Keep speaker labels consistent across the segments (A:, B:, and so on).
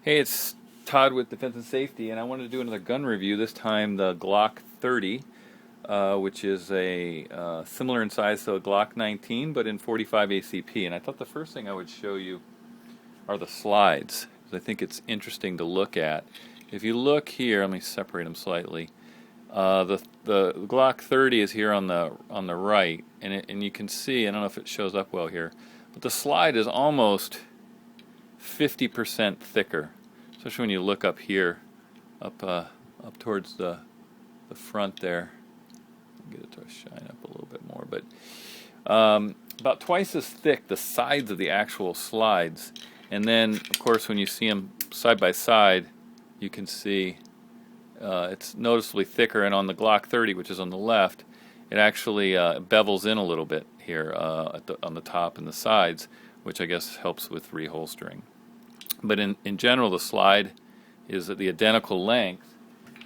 A: Hey, it's Todd with Defense and Safety, and I wanted to do another gun review. This time, the Glock 30, which is a similar in size to a Glock 19, but in 45 ACP. And I thought the first thing I would show you are the slides, because I think it's interesting to look at. If you look here, let me separate them slightly. The Glock 30 is here on the right, and you can see. I don't know if it shows up well here, but the slide is almost 50% thicker, especially when you look up here, up towards the front there. Get it to shine up a little bit more, but about twice as thick the sides of the actual slides. And then, of course, when you see them side by side, you can see it's noticeably thicker. And on the Glock 30, which is on the left, it actually bevels in a little bit here on the top and the sides, which I guess helps with reholstering. But in general, the slide is at the identical length.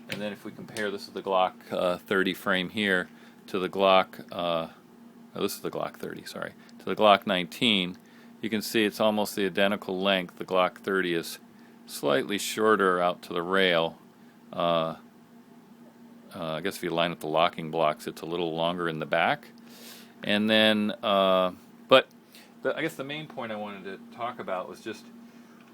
A: And then if we compare, this is the Glock 30 frame here to the Glock, this is the Glock 30, sorry, to the Glock 19, you can see it's almost the identical length. The Glock 30 is slightly shorter out to the rail. I guess if you line up the locking blocks, it's a little longer in the back. And then, I guess the main point I wanted to talk about was just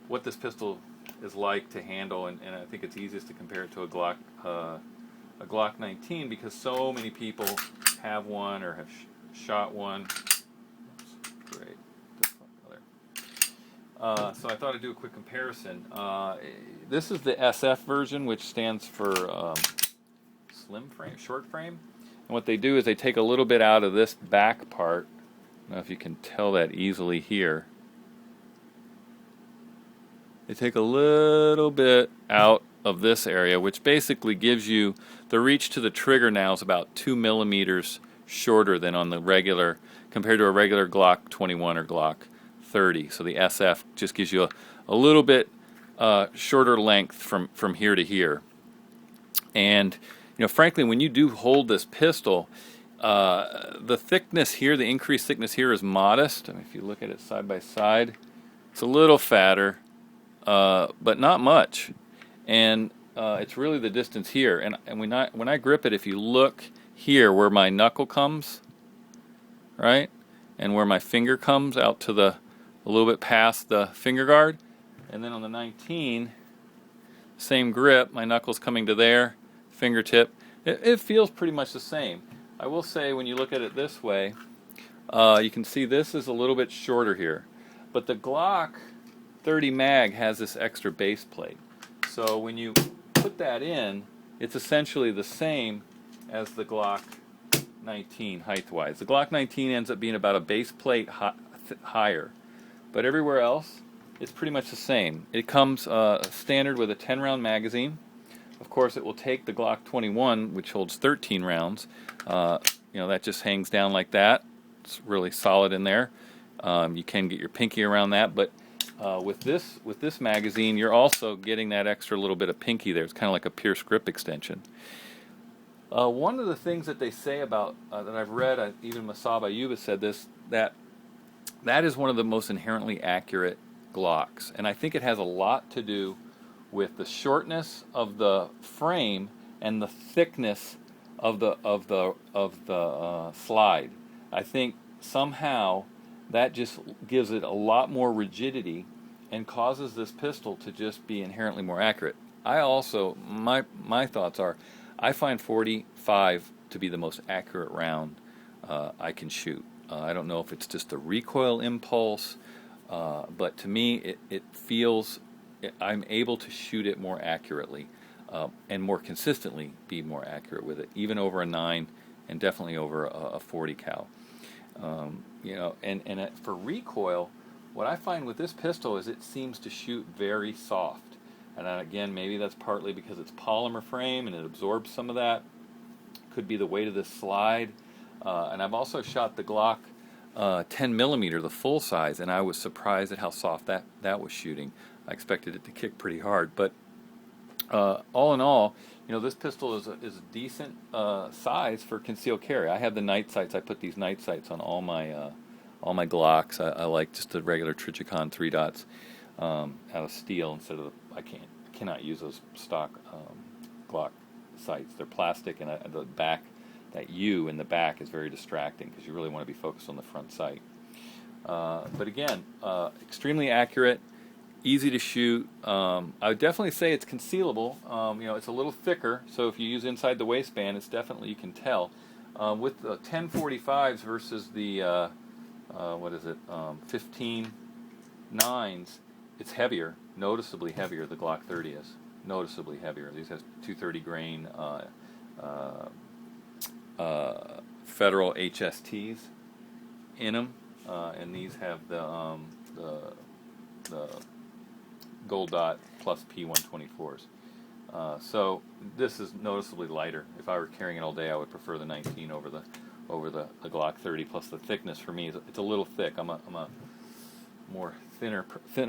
A: what this pistol is like to handle, and I think it's easiest to compare it to a Glock 19 because so many people have one or have shot one. Oops, great. So I thought I'd do a quick comparison. This is the SF version, which stands for slim frame, short frame. And what they do is they take a little bit out of this back part. I don't know if you can tell that easily here. They take a little bit out of this area, which basically gives you the reach to the trigger now is about 2 millimeters shorter than on the regular, compared to a regular Glock 21 or Glock 30. So the SF just gives you a little bit shorter length from here to here. And frankly, when you do hold this pistol, the thickness here, the increased thickness here is modest. I mean, if you look at it side by side, it's a little fatter. But not much, and it's really the distance here. And when I grip it, if you look here where my knuckle comes, right, and where my finger comes out to a little bit past the finger guard, and then on the 19, same grip, my knuckles coming to there, fingertip. It feels pretty much the same. I will say when you look at it this way, you can see this is a little bit shorter here, but the Glock 30 mag has this extra base plate. So when you put that in, it's essentially the same as the Glock 19 height-wise. The Glock 19 ends up being about a base plate higher. But everywhere else, it's pretty much the same. It comes standard with a 10-round magazine. Of course, it will take the Glock 21, which holds 13 rounds. That just hangs down like that. It's really solid in there. You can get your pinky around that, but with this magazine, you're also getting that extra little bit of pinky there. It's kind of like a Pierce grip extension. One of the things that they say about that I've read, even Masab Ayub has said this, that is one of the most inherently accurate Glocks, and I think it has a lot to do with the shortness of the frame and the thickness of the slide. I think somehow that just gives it a lot more rigidity and causes this pistol to just be inherently more accurate. I also, my thoughts are, I find 45 to be the most accurate round I can shoot. I don't know if it's just a recoil impulse, but to me it feels I'm able to shoot it more accurately and more consistently be more accurate with it, even over a 9 and definitely over a 40 cal. For recoil, what I find with this pistol is it seems to shoot very soft. And again, maybe that's partly because it's polymer frame and it absorbs some of that. Could be the weight of this slide. And I've also shot the Glock 10 millimeter, the full size, and I was surprised at how soft that was shooting. I expected it to kick pretty hard, but all in all, this pistol is a decent size for concealed carry. I have the night sights. I put these night sights on all my Glocks. I like just the regular Trijicon 3 dots. out of steel instead of I cannot use those stock Glock sights. They're plastic, and the back, that U in the back is very distracting because you really want to be focused on the front sight. But again, extremely accurate, easy to shoot. I would definitely say it's concealable. It's a little thicker, so if you use inside the waistband, it's definitely, you can tell. With the 1045s versus the 15 9s, it's heavier, noticeably heavier. The Glock 30 is noticeably heavier. These have 230 grain Federal HSTs in them, and these have the Gold Dot plus P124s. So this is noticeably lighter. If I were carrying it all day, I would prefer the 19 over the Glock 30. Plus the thickness for me, it's a little thick. I'm a more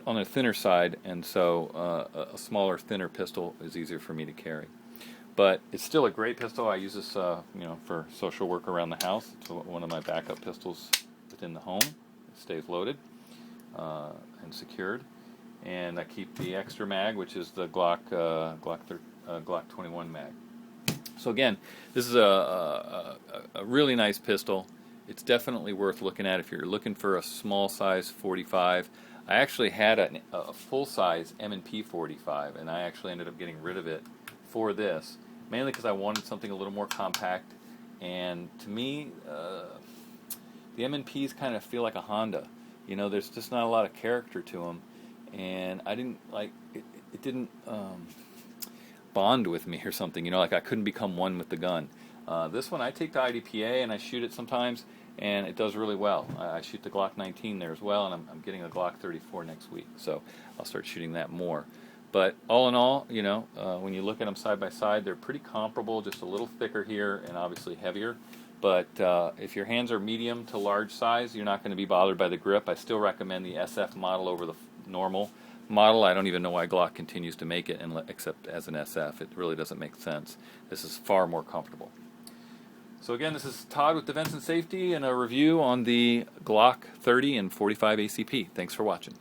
A: on the thinner side, and so a smaller, thinner pistol is easier for me to carry. But it's still a great pistol. I use this, for social work around the house. It's one of my backup pistols within the home. It stays loaded and secured. And I keep the extra mag, which is the Glock 21 mag. So again, this is a really nice pistol. It's definitely worth looking at if you're looking for a small size 45. I actually had a full size M&P 45, and I actually ended up getting rid of it for this, mainly because I wanted something a little more compact. And to me, the M&Ps kind of feel like a Honda. There's just not a lot of character to them. And I didn't like it. It didn't bond with me or something. Like I couldn't become one with the gun. This one I take to IDPA and I shoot it sometimes, and it does really well. I shoot the Glock 19 there as well, and I'm getting a Glock 34 next week, so I'll start shooting that more. But all in all, when you look at them side by side, they're pretty comparable, just a little thicker here and obviously heavier. But if your hands are medium to large size, you're not going to be bothered by the grip. I still recommend the SF model over the normal model. I don't even know why Glock continues to make it except as an SF. It really doesn't make sense. This is far more comfortable. So again, this is Todd with Defense and Safety and a review on the Glock 30 and 45 ACP. Thanks for watching.